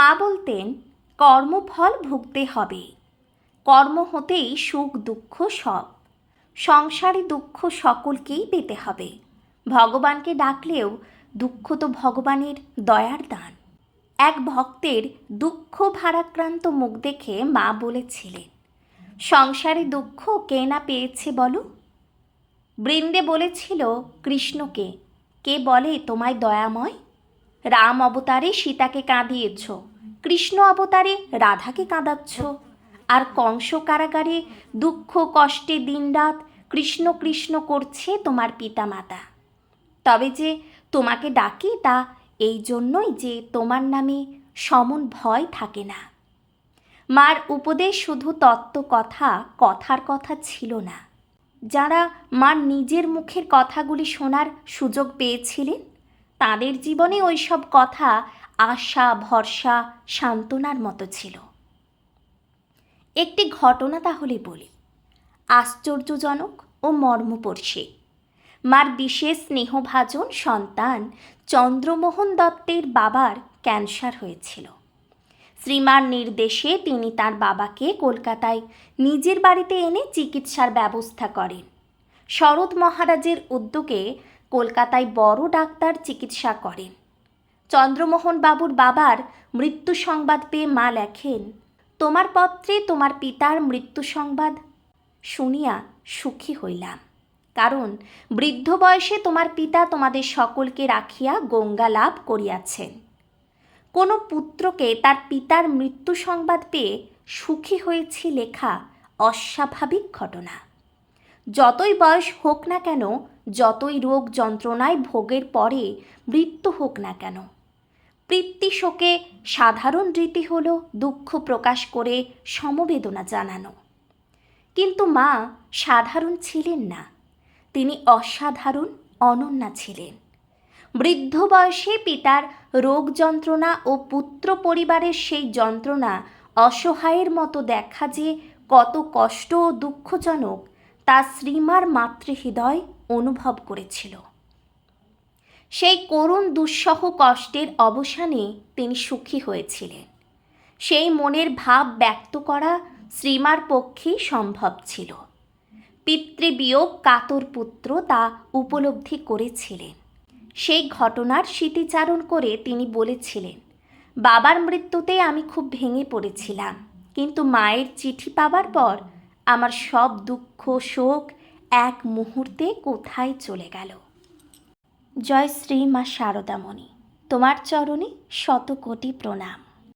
মা বলতেন, কর্মফল ভুগতে হবে। কর্ম হতেই সুখ দুঃখ সব। সংসারে দুঃখ সকলকেই পেতে হবে। ভগবানকে ডাকলেও দুঃখ তো ভগবানের দয়ার দান। এক ভক্তের দুঃখ ভারাক্রান্ত মুখ দেখে মা বলেছিলেন, সংসারে দুঃখ কে না পেয়েছে বলো? বৃন্দে বলেছিল কৃষ্ণকে, কে বলে তোমায় দয়াময়? রাম অবতারে সীতাকে কাঁদিয়েছ, কৃষ্ণ অবতারে রাধাকে কাঁদাচ্ছ। আর কংস কারাগারে দুঃখ কষ্টে দিনরাত কৃষ্ণ কৃষ্ণ করছে তোমার পিতামাতা। তবে যে তোমাকে ডাকি তা এই জন্যই যে তোমার নামে সমন ভয় থাকে না। মার উপদেশ শুধু তত্ত্ব কথা, কথার কথা ছিল না। যারা মার নিজের মুখের কথাগুলি শোনার সুযোগ পেয়েছিলেন, তাদের জীবনে ওই সব কথা আশা ভরসা সান্ত্বনার মতো ছিল। একটি ঘটনা তাহলে বলি, আশ্চর্যজনক ও মর্মস্পর্শী। মার বিশেষ স্নেহভাজন সন্তান চন্দ্রমোহন দত্তের বাবার ক্যান্সার হয়েছিল। শ্রীমার নির্দেশে তিনি তার বাবাকে কলকাতায় নিজের বাড়িতে এনে চিকিৎসার ব্যবস্থা করেন। শরৎ মহারাজের উদ্যোগে কলকাতায় বড় ডাক্তার চিকিৎসা করেন। চন্দ্রমোহন বাবুর বাবার মৃত্যু সংবাদ পেয়ে মা লেখেন, তোমার পত্রে তোমার পিতার মৃত্যু সংবাদ শুনিয়া সুখী হইলাম, কারণ বৃদ্ধ বয়সে তোমার পিতা তোমাদের সকলকে রাখিয়া গঙ্গা লাভ করিয়াছেন। কোনো পুত্রকে তার পিতার মৃত্যু সংবাদ পেয়ে সুখী হয়েছি লেখা অস্বাভাবিক ঘটনা। যতই বয়স হোক না কেন, যতই রোগ যন্ত্রণায় ভোগের পরে মৃত্যু হোক না কেন, পিতৃ শোকে সাধারণ রীতি হল দুঃখ প্রকাশ করে সমবেদনা জানানো। কিন্তু মা সাধারণ ছিলেন না, তিনি অসাধারণ অনন্যা ছিলেন। বৃদ্ধ বয়সে পিতার রোগ যন্ত্রণা ও পুত্র পরিবারের সেই যন্ত্রণা অসহায়ের মতো দেখা যে কত কষ্ট ও দুঃখজনক, তা শ্রীমার মাতৃহৃদয় অনুভব করেছিল। সেই করুণ দুঃসহ কষ্টের অবসানে তিনি সুখী হয়েছিলেন। সেই মনের ভাব ব্যক্ত করা শ্রীমার পক্ষে সম্ভব ছিল। পিতৃবিয়োগ কাতর পুত্র তা উপলব্ধি করেছিলেন। সেই ঘটনার স্মৃতিচারণ করে তিনি বলেছিলেন, বাবার মৃত্যুতে আমি খুব ভেঙে পড়েছিলাম, কিন্তু মায়ের চিঠি পাবার পর আমার সব দুঃখ শোক এক মুহূর্তে কোথায় চলে গেল। জয় শ্রী মা শারদামণি, তোমার চরণে শত কোটি প্রণাম।